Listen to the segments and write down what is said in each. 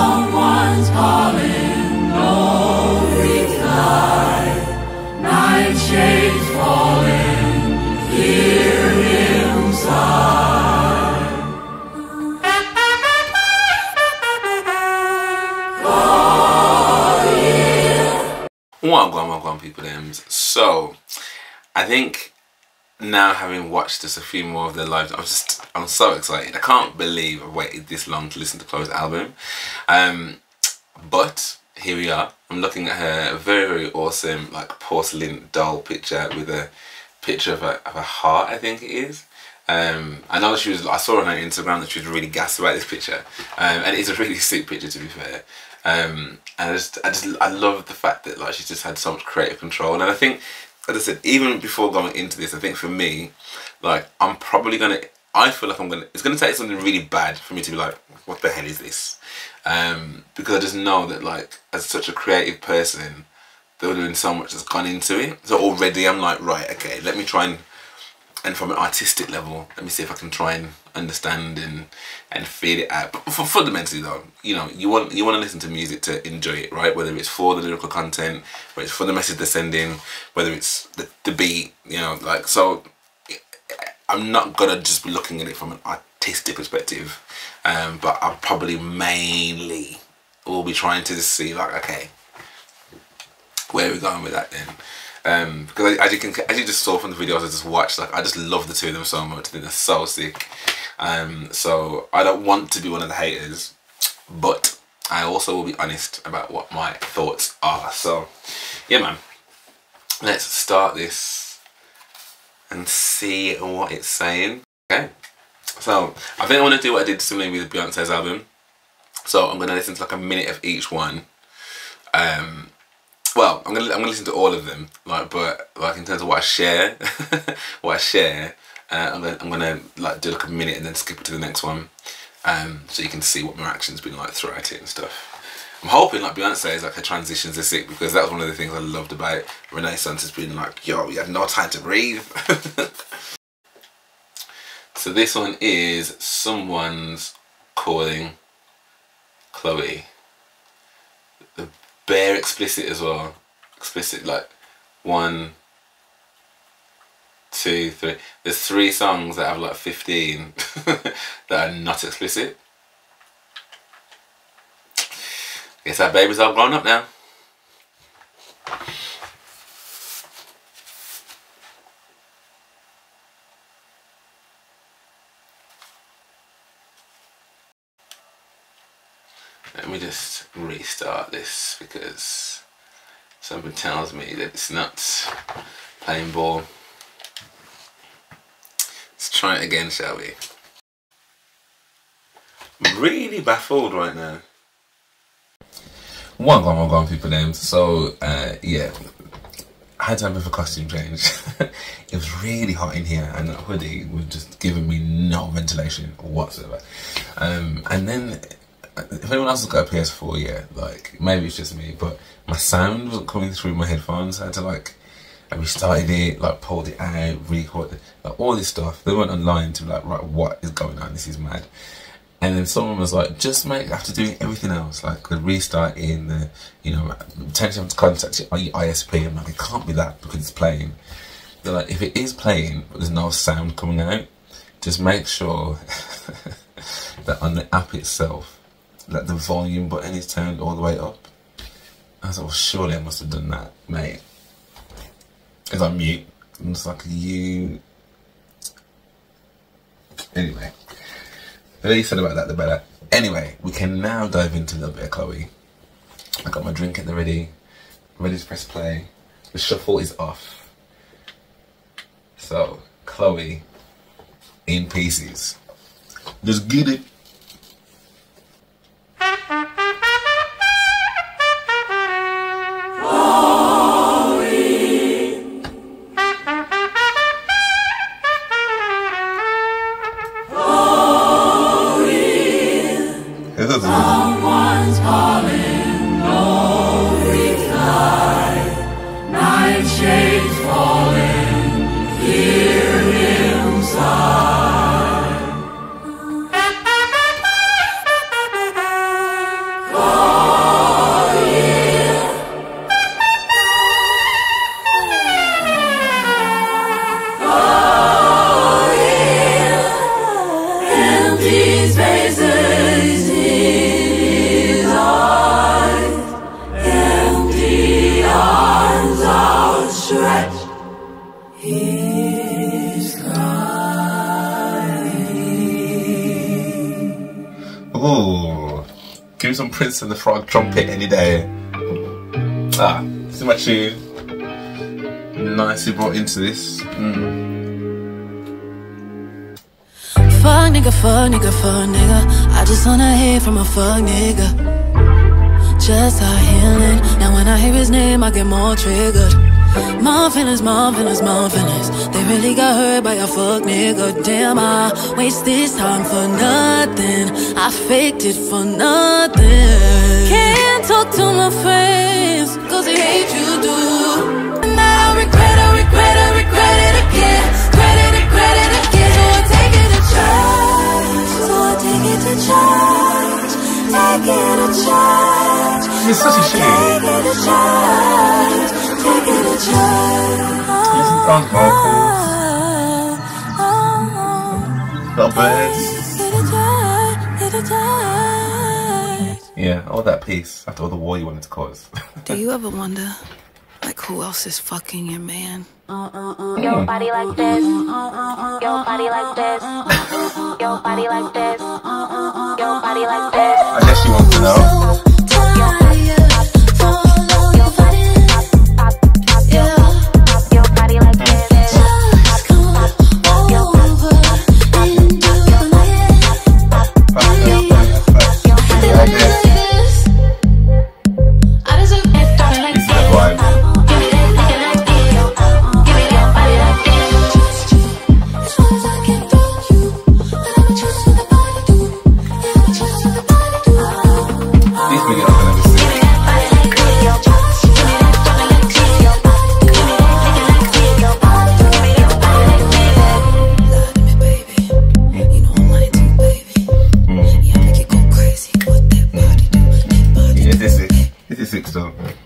Someone's calling, no reply. Night shades falling, hear him sigh. Oh, yeah. Wagwan people names. So I think now, having watched just a few more of their lives, I'm so excited. I can't believe I waited this long to listen to Chloe's album. But here we are. I'm looking at her very, very awesome like porcelain doll picture with a picture of a heart, I think it is. I know she was. I saw on her Instagram that she was really gassed about this picture, and it's a really sick picture, to be fair. And I love the fact that like she's just had so much creative control, and I think, as I said, even before going into this, I think for me, like I'm probably gonna. I feel like it's gonna take something really bad for me to be like, what the hell is this? Because I just know that like as such a creative person, there would have been so much that's gone into it. So already I'm like, right, okay, let me try and from an artistic level, let me see if I can try and understand and feel it out. But fundamentally though, you know, you want to listen to music to enjoy it, right? Whether it's for the lyrical content, whether it's for the message they're sending, whether it's the beat, you know, like, so I'm not gonna just be looking at it from an artistic perspective, but I'll probably mainly will be trying to just see like, okay, where are we going with that then? Because as you just saw from the videos I just watched, like I just love the two of them so much. I think they're so sick. So I don't want to be one of the haters, but I also will be honest about what my thoughts are. So yeah, man, let's start this and see what it's saying. Okay, so I think I want to do what I did similarly with Beyonce's album. So I'm gonna listen to like a minute of each one. Well, I'm gonna listen to all of them, like, but like in terms of what I share, I'm gonna like do like a minute and then skip it to the next one, so you can see what my reaction's been like throughout it and stuff. I'm hoping like Beyonce's like her transitions are sick, because that was one of the things I loved about Renaissance, has been like, yo, you have no time to breathe. So this one is Someone's Calling, Chloe. Bare explicit as well. Explicit, like 1, 2, 3. There's 3 songs that have like 15 that are not explicit. Guess our babies all grown up now. Let me just restart this because something tells me that it's not playing ball. Let's try it again, shall we? I'm really baffled right now. One people names. So yeah, I had to have a bit of a costume change. It was really hot in here, and that hoodie was just giving me no ventilation whatsoever. And then, if anyone else has got a PS4, yeah, like maybe it's just me, but my sound wasn't coming through my headphones. I had to like, I restarted it, like pulled it out, recorded, like all this stuff. They went online to be like, right, what is going on? This is mad. And then someone was like, just make, after doing everything else, like the restarting, the, you know, potentially have to contact your ISP. I'm like, it can't be that because it's playing. They're like, if it is playing, but there's no sound coming out, just make sure that on the app itself, that the volume button is turned all the way up. I was like, well, surely I must have done that, mate. Because I'm mute. I'm just like, you... Anyway. The less said about that, the better. Anyway, we can now dive into a little bit of Chloe. I got my drink at the ready. Ready to press play. The shuffle is off. So, Chloe, in pieces. Just get it. Someone's calling, no reply. Night shades falling, hear him sigh. some Prince and the Frog trumpet any day. Ah, this is my tune. Nicely brought into this. Fuck nigga, fuck nigga, fuck nigga. I just wanna hear from a fuck nigga. Just a healing. Now when I hear his name, I get more triggered. More feelings, more feelings, more feelings. They really got hurt by a fuck nigga. Damn, I waste this time for nothing. I faked it for nothing. Can't talk to my friends, cause they hate you do. And I regret it again. Regret it again. So I take it to church. So I take it to church. Take it to church. It's such a shame. Take it to church. Take it to church. Listen to those vocals. The birds. Yeah, all that peace after all the war you wanted to cause. Do you ever wonder, like, who else is fucking your man? Your body like this. Your body like this. Your body like this. Your body like this. I guess she wants to know.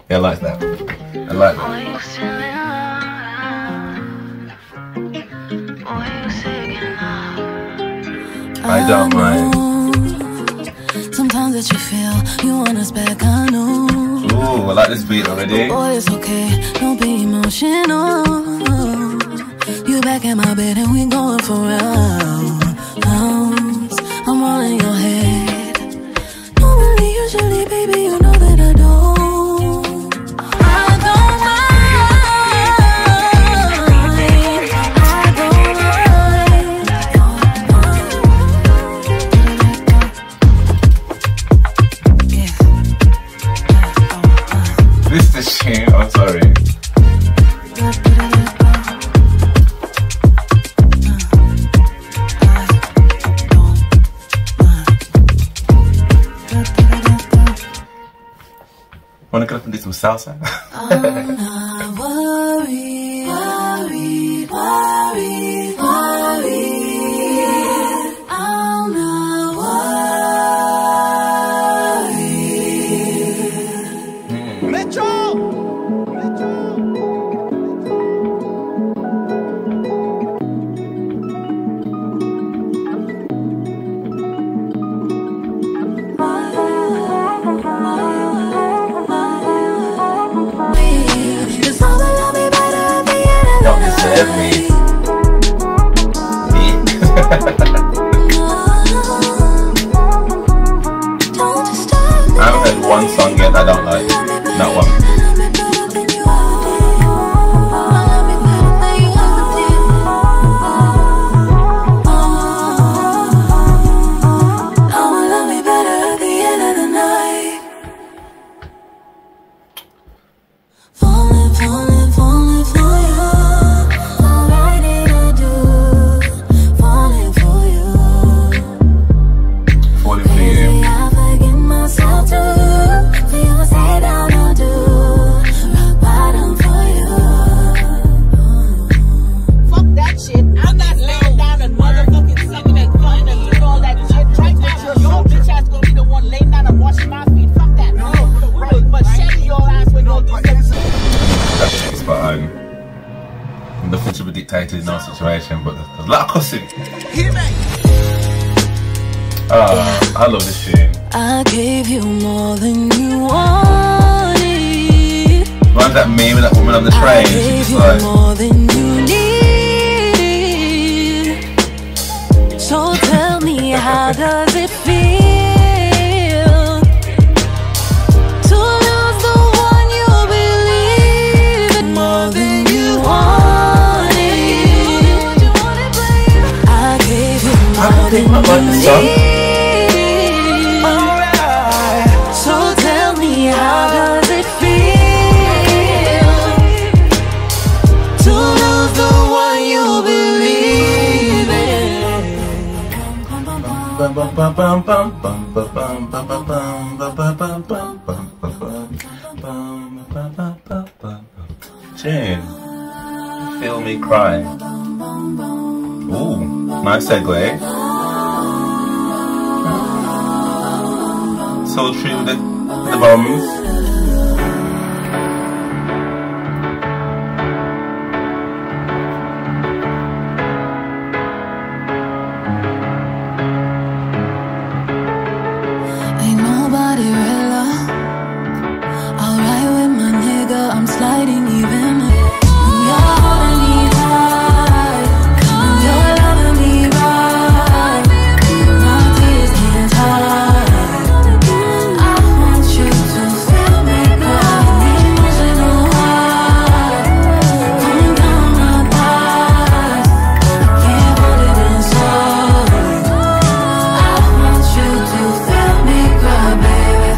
Yeah, I like that. I like that. I don't mind. Sometimes that you feel you want us back, I know. Ooh, I like this beat already. Boy, it's okay, don't be emotional. You back in my bed and we going for rounds. I'm all in your head. Normally, usually, baby, you know that I don't. This is the shame, I'm sorry. Wanna get up and do some salsa? I'm not worried, worried, worried, worried. I'm not worried. Metro! Don't deserve me. I haven't heard one song yet I don't like. Not one. Nothing should be dictated in our situation, but there's a lot of cussing. I love this tune. I gave you more than you wanted. Reminds that meme of that woman on the train. I gave She's you like, more than you need. So tell me, how does it feel? Tune. Feel me cry. Ooh, nice segue. So true with the bombs. Ain't nobody real. I'll ride with my nigga. I'm sliding even. You're holding me tight. You're loving me right. My tears can't hide. I want you to feel me cry. Emotional high. Coming down my thighs. I can't hold it inside. I want you to feel me cry, baby.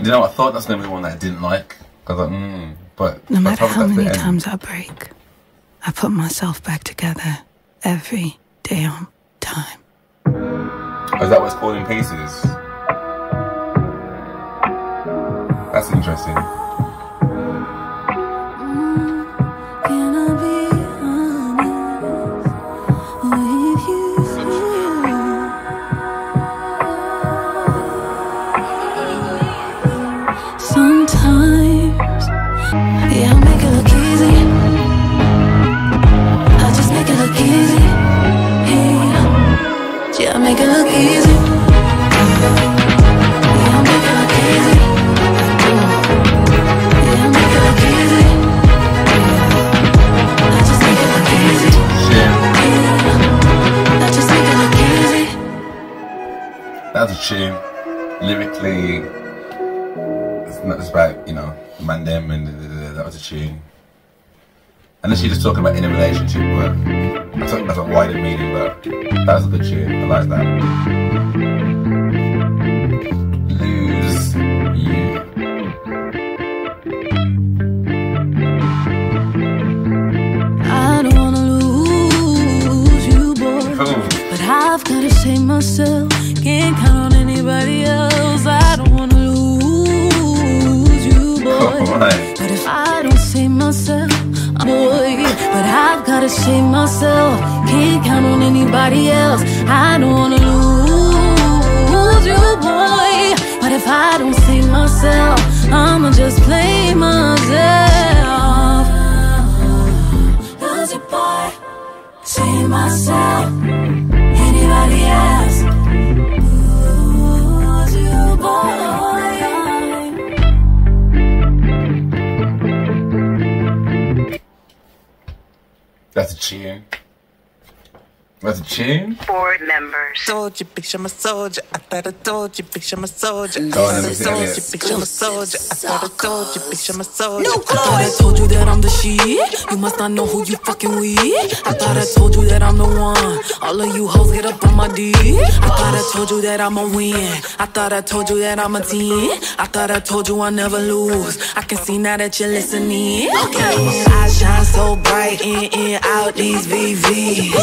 You know, I thought that's gonna be one that I didn't like. Cause like, but No matter probably how that's the many end. times I break, I put myself back together every damn time. Oh, is that what's called in pieces? That's interesting. Can I be honest with you? Sometimes, yeah, I make it look easy. I just make it look easy. Yeah, I make it look easy. Yeah, I make it look easy. Yeah, I make it look easy. I just make it look easy. Shit. I just make it look easy. That's a tune. Lyrically, it's not just about, you know, man them and that was a tune. Unless you're just talking about in a relationship, but I think that's a wider meaning, but that was a good tune. I like that. Lose you. I don't wanna lose you, boy. Cool. But I've gotta save myself. Can't count on anybody else. I don't wanna lose you, boy. Alright. But if I don't save myself, boy. But I've gotta save myself. Can't count on anybody else. I don't wanna lose you, boy. But if I don't save myself, I'ma just play myself. Lose you, boy. Save myself. Anybody else? Lose you, boy. That's a tune. That's a tune? Board members. Told you, bitch, I'm a soldier. I thought I told you, bitch, I'm a soldier. Go on, let I me see told you, it. bitch, I'm a soldier. I thought I told you, bitch, I'm a soldier. I thought I told you that I'm the shit. You must not know who you fucking with. I thought I told you that I'm the one. All of you hoes get up on my dick. I thought I told you that I'ma win. I thought I told you that I'm a 10. I thought I told you I never lose. I can see now that you're listening. Okay. I shine so bright in and out these VVs.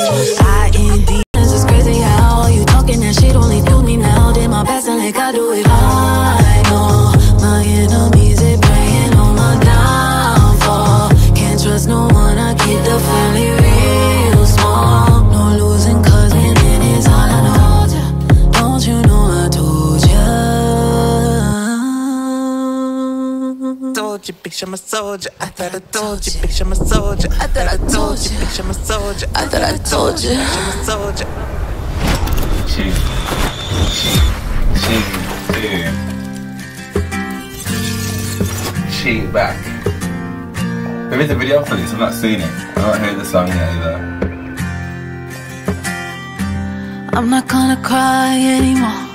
IND. It's just crazy how you talking that shit only do me now. Did my best and like I do it. I know my enemies are praying on my downfall. Can't trust no one. I keep the family real small. No losing cause winning is all I know. Don't you know I told ya? Told you, bitch, I'm a soldier. I thought I told you, bitch, I'm a soldier. I thought I told you, bitch, I'm a soldier. I thought I told you. Bitch, I'm a soldier. Tune. Cheat back. There is a video for this, I've not seen it. I've not heard the song yet either. I'm not gonna cry anymore.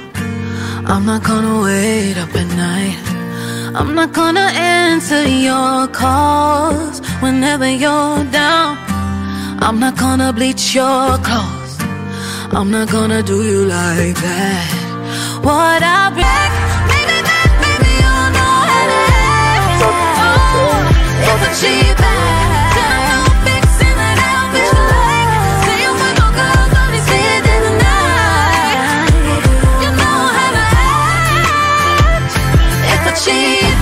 I'm not gonna wait up at night. I'm not gonna answer your calls whenever you're down. I'm not gonna bleach your clothes. I'm not gonna do you like that. What I break, maybe you'll know how to act. Oh, if I cheat back, then I'm not fixing that outfit you like. Say you fuck on girls, only see it in the night. cheating.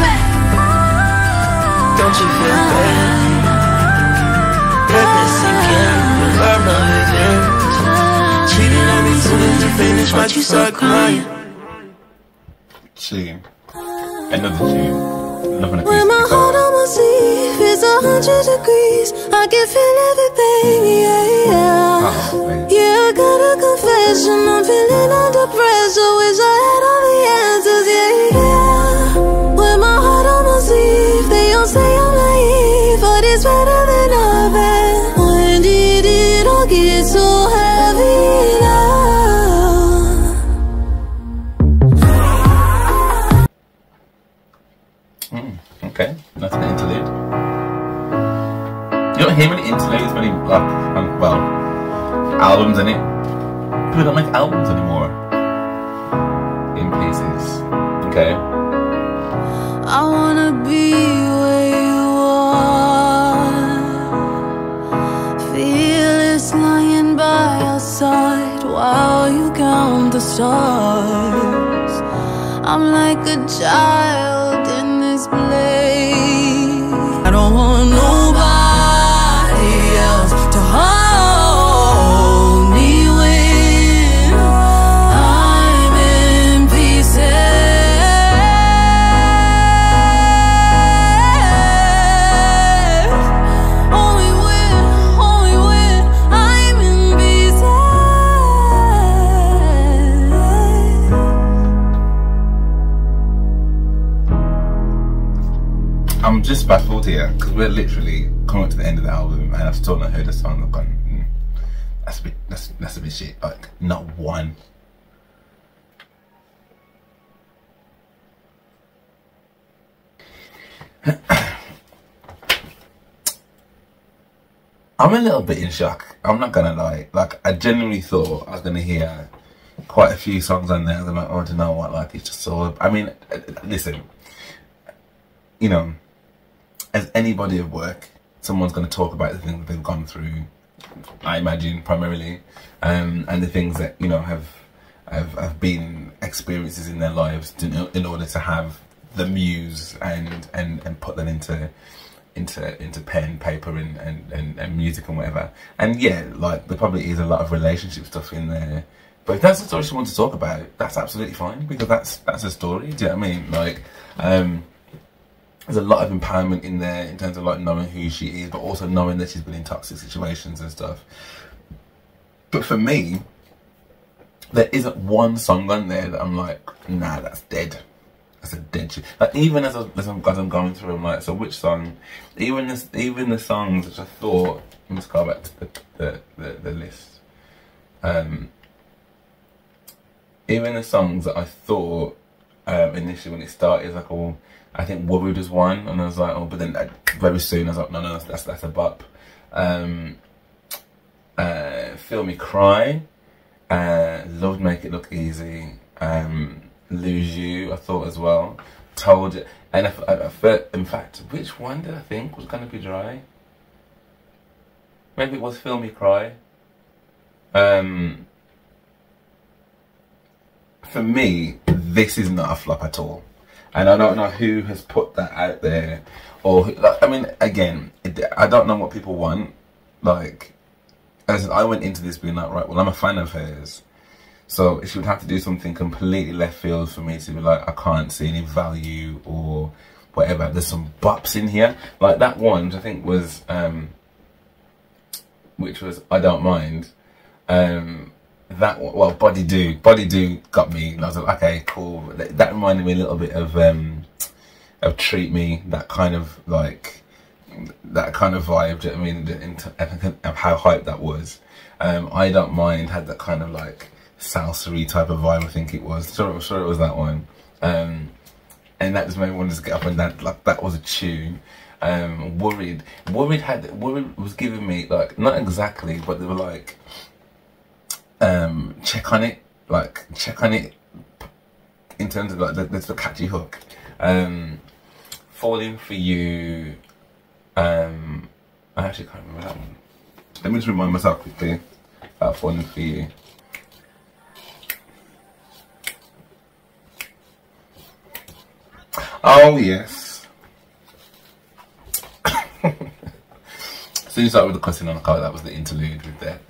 Don't you feel bad? Goodness again, love my revenge. Cheating on me soon as you finish, why'd you start crying? Tune. Another tune. Love an When my heart on my sleeve is 100 degrees, I can feel everything, yeah, yeah. Yeah, I got a confession, I'm feeling under pressure. Wish I had all the answers, yeah, yeah. When my heart on my sleeve, they all say I'm naive, but it's better than nothing. When did it all get so heavy now? Okay, that's an interlude. You don't hear many interludes, many well, albums in it. People don't make albums anymore. In pieces. Okay. I wanna be where you are, fearless lying by your side while you count the stars. I'm like a child in this place. I don't want nobody else to hold me when I'm in pieces. Only when I'm in pieces. I'm just baffled here because we're literally coming up to the end of the album and I've still not heard a song. I've gone, that's a bit shit. Like, not one. I'm a little bit in shock. I'm not gonna lie. Like, I genuinely thought I was gonna hear quite a few songs on there. I'm like, oh, do you know what? Like, it's just so. I mean, listen. You know, as any body of work, someone's going to talk about the things that they've gone through, I imagine, primarily, and the things that, you know, have been experiences in their lives in order to have the muse and put them into pen, paper, and music and whatever. And yeah, like, there probably is a lot of relationship stuff in there. But if that's the story she wants to talk about, that's absolutely fine, because that's a story. Do you know what I mean? Like, there's a lot of empowerment in there in terms of, like, knowing who she is, but also knowing that she's been in toxic situations and stuff. But for me, there isn't one song on there that I'm like, nah, that's dead. That's a dead shit. Like, even as I'm going through, I'm like, so which song? Even the songs which I thought, let's go back to the list. Even the songs that I thought initially when it started, like, oh, I think Worried was one, and I was like, oh, but then very soon I was like, no, that's a bop. Feel Me Cry, loved Make It Look Easy, Lose You, I thought as well, Told You, and I felt, in fact, which one did I think was going to be dry? Maybe it was Feel Me Cry. For me, this is not a flop at all. And I don't know who has put that out there, or who, like, I mean, again, I don't know what people want. Like, as I went into this being like, right, well, I'm a fan of hers, so she would have to do something completely left field for me to be like, I can't see any value or whatever. There's some bops in here, like that one, which I think was, which was I Don't Mind. That one, well, Body Do got me. I was like, okay, cool. That reminded me a little bit of Treat Me. That kind of like, that kind of vibe. Do you know what I mean? Of how hyped that was. I Don't Mind had that kind of like salsa-y type of vibe. I think it was. Sure it was that one. And that just made me want to just get up and dance. Like, that was a tune. Worried was giving me, like, not exactly, but they were like, check on it in terms of like the catchy hook. Falling for You, I actually can't remember that one. Let me just remind myself quickly about Falling for You. Oh yes. So you start with the cussing on the car. That was the interlude with that.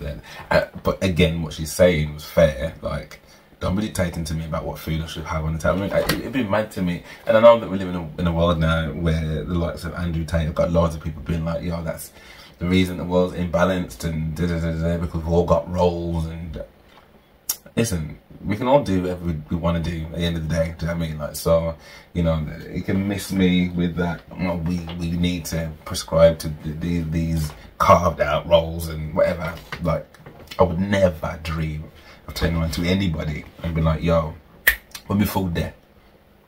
But again, what she's saying was fair. Like, don't be dictating to me about what food I should have on the table. I mean, it'd be mad to me. And I know that we live in a world now where the likes of Andrew Tate have got loads of people being like, yo, that's the reason the world's imbalanced and because we've all got roles. And listen, we can all do whatever we want to do at the end of the day. Do you know what I mean? Like, so, you know, it can miss me with that. Well, we need to prescribe to these carved out roles and whatever. Like, I would never dream of turning around to anybody and be like, yo, when we fall there,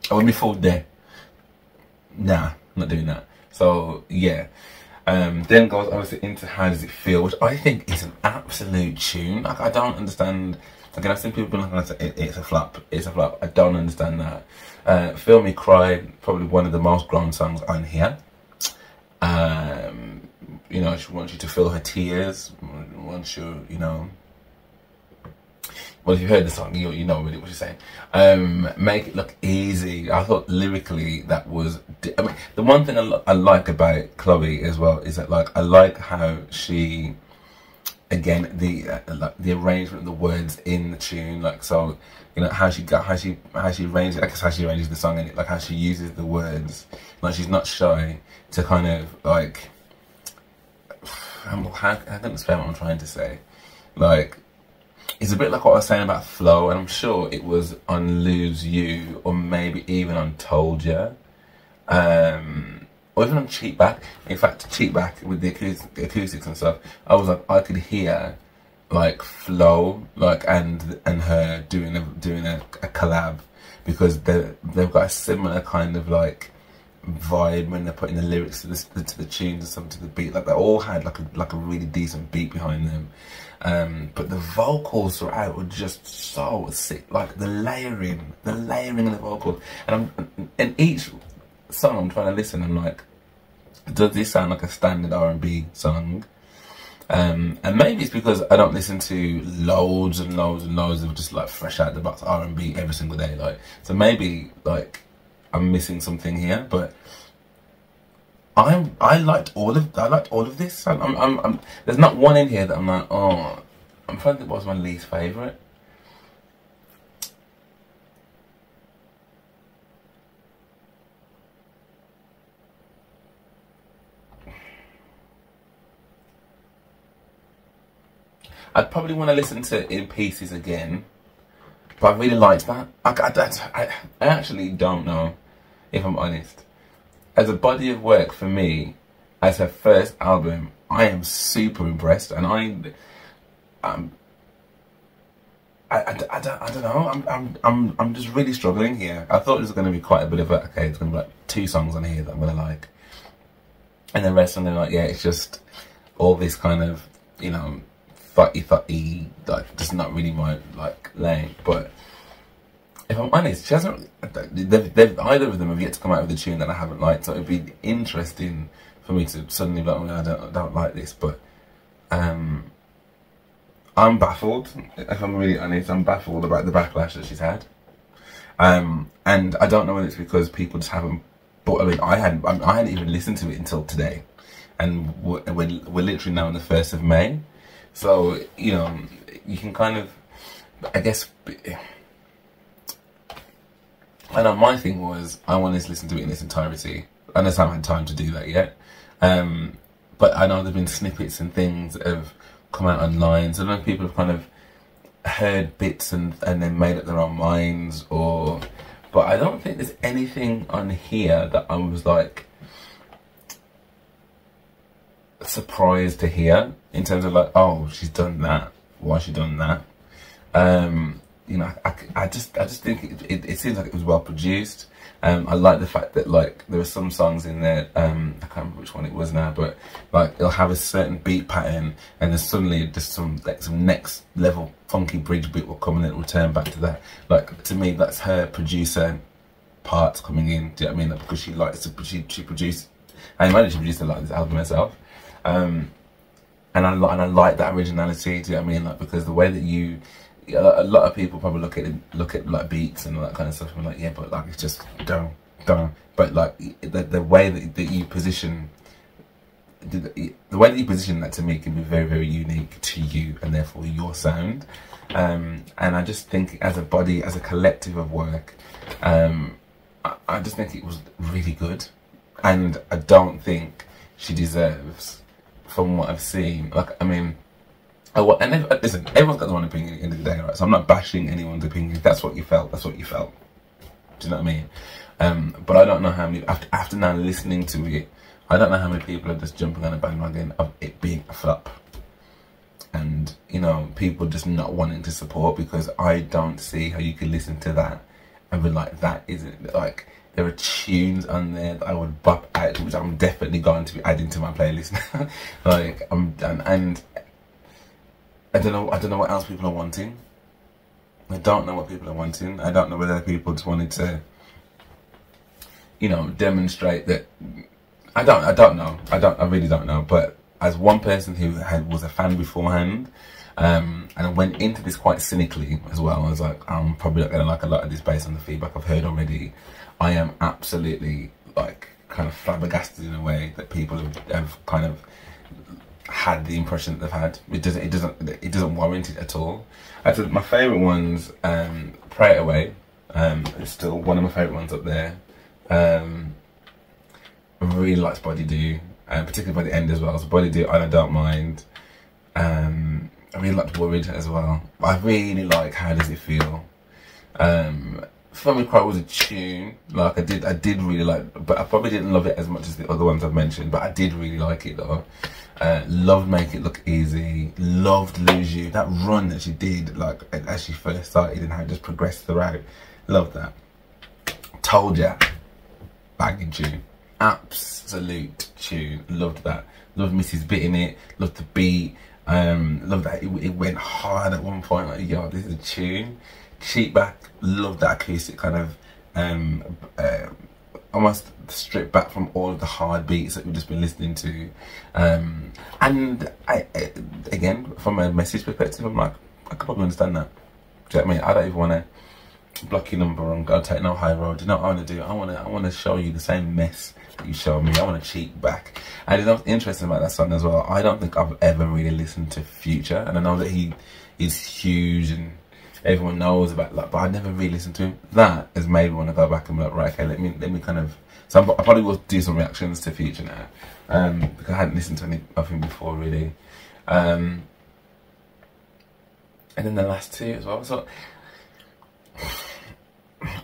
when we fall there, nah, I'm not doing that. So yeah, then goes obviously into How Does It Feel, which I think is an absolute tune. Like, I don't understand. Again, I've seen people be like, it's a flop, it's a flop. I don't understand that. Feel Me Cry, probably one of the most grown songs on here. You know, she wants you to feel her tears, wants you, you know. Well, if you heard the song, you know really what she's saying. Make It Look Easy. I thought lyrically that was... I mean, the one thing I like about Chloe as well is that, like, I like how she... Again, the arrangement of the words in the tune, like, so, you know, how she arranges, I guess how she arranges the song, and like how she uses the words, like she's not shy to kind of like, how can I explain what I'm trying to say? Like, it's a bit like what I was saying about flow, and I'm sure it was on Lose You, or maybe even on Told Ya, or even on Cheat Back. In fact, Cheat Back with the acoustics and stuff, I was like, I could hear like flow, like and her doing a collab, because they've got a similar kind of like vibe when they're putting the lyrics to the tunes and something to the beat. Like, they all had like a really decent beat behind them. But the vocals throughout were just so sick. Like the layering of the vocals, and each song I'm trying to listen, I'm like, does this sound like a standard R&B song? And maybe it's because I don't listen to loads and loads of just like fresh out the box R&B every single day. Like, so maybe like I'm missing something here, but I liked all of this. There's not one in here that I'm like, oh, I'm trying to think what was my least favourite. I'd probably want to listen to In Pieces again, but I really liked that. I actually don't know, if I'm honest. As a body of work for me, as her first album, I am super impressed, and I don't know. I'm just really struggling here. I thought it was going to be quite a bit of a, okay, it's going to be like 2 songs on here that I'm going to like, and the rest of them, like, yeah, it's just all this kind of, you know, thutty, like, just not really my like lane. But if I'm honest, she hasn't. Either of them have yet to come out with a tune that I haven't liked. So it'd be interesting for me to suddenly be like, oh, I don't like this. But I'm baffled. If I'm really honest, I'm baffled about the backlash that she's had. And I don't know whether it's because people just haven't. But I mean, I hadn't even listened to it until today, and we're literally now on the 1st of May. So, you know, you can kind of, I guess, I know my thing was, I wanted to listen to it in its entirety. I just haven't had time to do that yet. But I know there have been snippets and things that have come out online. So I know people have kind of heard bits and then made up their own minds. But I don't think there's anything on here that I was like surprised to hear, in terms of like, oh, she's done that, why has she done that? You know, I just think it seems like it was well produced. I like the fact that, like, there are some songs in there, I can't remember which one it was now, but like it'll have a certain beat pattern, and then suddenly just some next level funky bridge beat will come and it will return back to that. Like, to me, that's her producer parts coming in. Do you know what I mean? Like, because she likes to she produced, I imagine she produced a lot of this album herself. And I like that originality. Do you know what I mean? Like, because the way that a lot of people probably look at like beats and all that kind of stuff, and like, yeah, but like, it's just don't don't know, but like the way that you position. The way that you position that to me can be very, very unique to you and therefore your sound. And I just think as a body, as a collective of work, I just think it was really good. And I don't think she deserves, from what I've seen, like, I mean, listen, everyone's got their own opinion at the end of the day, right? So I'm not bashing anyone's opinion. If that's what you felt, that's what you felt. Do you know what I mean? But I don't know how many, after now listening to it, I don't know how many people are just jumping on a bandwagon of it being a flop. And, you know, people just not wanting to support, because I don't see how you can listen to that and be like, that isn't, like, there are tunes on there that I would bop out, which I'm definitely going to be adding to my playlist. Like, and I don't know what else people are wanting. I don't know what people are wanting. I don't know whether people just wanted to, you know, demonstrate that. I don't know. I really don't know. But as one person who was a fan beforehand, and I went into this quite cynically as well. I was like, I'm probably not gonna like a lot of this based on the feedback I've heard already. I am absolutely like kind of flabbergasted in a way that people have kind of had the impression that they've had. It doesn't warrant it at all. I think my favourite ones, Pray It Away, is still one of my favourite ones up there. I really liked Body Do, particularly by the end as well. So Body Do and I Don't Mind. I really liked Worried as well. I really like How Does It Feel. Family Cry was a tune. Like I did really like, but I probably didn't love it as much as the other ones I've mentioned. But I did really like it though. Loved Make It Look Easy. Loved Lose You. That run that she did, like as she first started and how it just progressed throughout. Loved that. Told Ya. Banging tune. Absolute tune. Loved that. Loved Mrs. Bit in it. Loved the beat. Loved that it went hard at one point. Like, yo, this is a tune. Cheap Back. Loved that acoustic kind of almost stripped back from all of the hard beats that we've just been listening to. And I again, from a message perspective, I'm like, I could probably understand that. Do you know what I mean? I don't even want to block your number and go take no high road. You know what I want to do? I want to show you the same mess that you showed me. I want to cheat back. And you know what's interesting about that song as well? I don't think I've ever really listened to Future, and I know that he is huge and everyone knows about that, but I never really listened to him. That has made me want to go back and be like, right, okay, let me kind of. So I probably will do some reactions to Future now, because I hadn't listened to any of him before really. And then the last two as well. So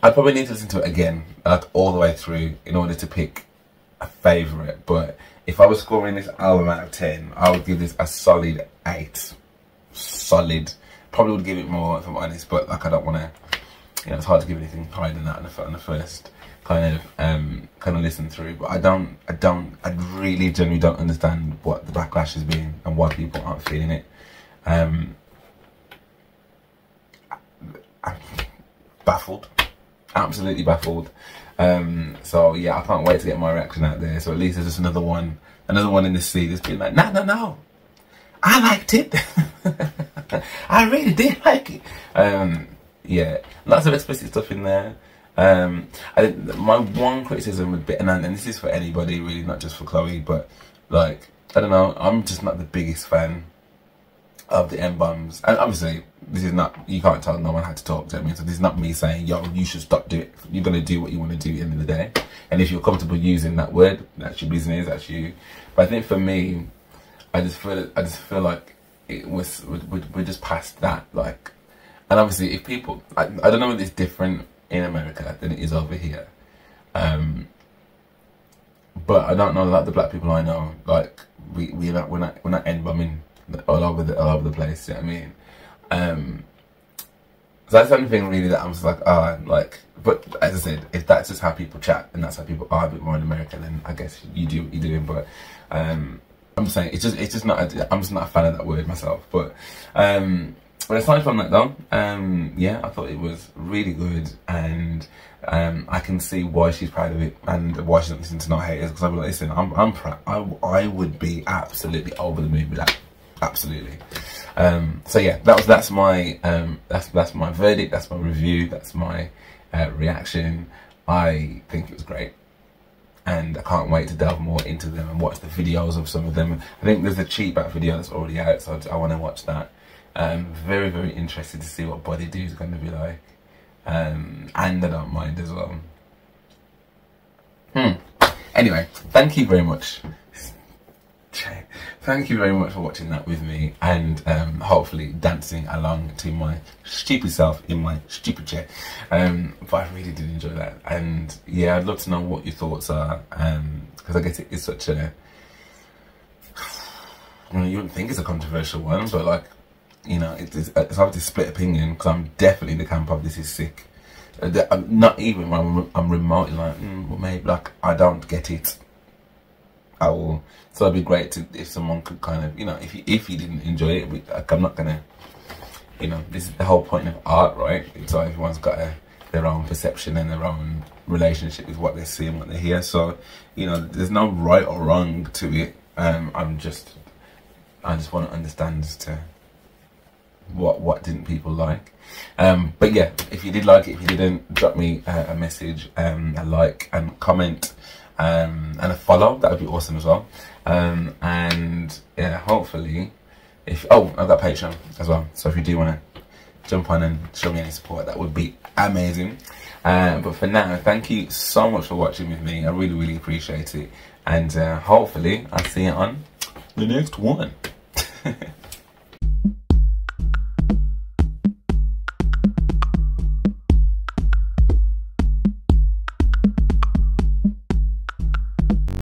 I probably need to listen to it again, like all the way through, in order to pick a favourite. But if I was scoring this album out of 10, I would give this a solid 8. Solid. Probably would give it more if I'm honest, but like I don't want to, you know, it's hard to give anything higher than that on the first kind of listen through. But I really genuinely don't understand what the backlash has been and why people aren't feeling it. I'm baffled, absolutely baffled. So yeah, I can't wait to get my reaction out there. So at least there's just another one in the sea that's been like, no, I liked it. I really did like it. Yeah, lots of explicit stuff in there. I think my one criticism would be, and this is for anybody really, not just for Chloe, but like, I don't know, I'm just not the biggest fan of the M-bombs. And obviously, this is not, you can't tell no one how to talk, do you know what I mean? So this is not me saying, yo, you should stop doing it. You're going to do what you want to do at the end of the day. And if you're comfortable using that word, that's your business, that's you. But I think for me, I just feel like we're just past that, like, and obviously if people, I don't know whether it's different in America than it is over here, but I don't know, like the black people I know, like we're not N-bombing all over the place, you know what I mean? So that's the only thing really that I'm just like, like, but as I said, if that's just how people chat and that's how people are a bit more in America, then I guess you do what you're doing. But I'm saying it's just not. I'm just not a fan of that word myself. But aside from that though, yeah, I thought it was really good, and I can see why she's proud of it and why she's not listening to No Haters. Because I'd be like, listen, I'm proud. I would be absolutely over the moon with that. Absolutely. So yeah, that's my verdict. That's my review. That's my reaction I think it was great, and I can't wait to delve more into them and watch the videos of some of them. I think there's a cheap back video that's already out, so I want to watch that. Very, very interested to see what Body Do is going to be like, and I don't mind as well. Anyway, thank you very much. Thank you very much for watching that with me, and hopefully dancing along to my stupid self in my stupid chair. But I really did enjoy that, and yeah, I'd love to know what your thoughts are, because I guess it is such a, you wouldn't think it's a controversial one, but like, it's obviously split opinion, because I'm definitely in the camp of this is sick. Not even when I'm remotely like, well, maybe like I don't get it at all. So it'd be great if someone could kind of, if you didn't enjoy it, like, I'm not gonna, this is the whole point of art, right? So everyone's got their own perception and their own relationship with what they see and what they hear. So, there's no right or wrong to it. I just want to understand as to what didn't people like. But yeah, if you did like it, if you didn't, drop me a message, a like and comment, and a follow. That would be awesome as well. And yeah, hopefully, I've got Patreon as well, so if you do want to jump on and show me any support, that would be amazing. But for now, thank you so much for watching with me. I really, really appreciate it, and hopefully I'll see you on the next one.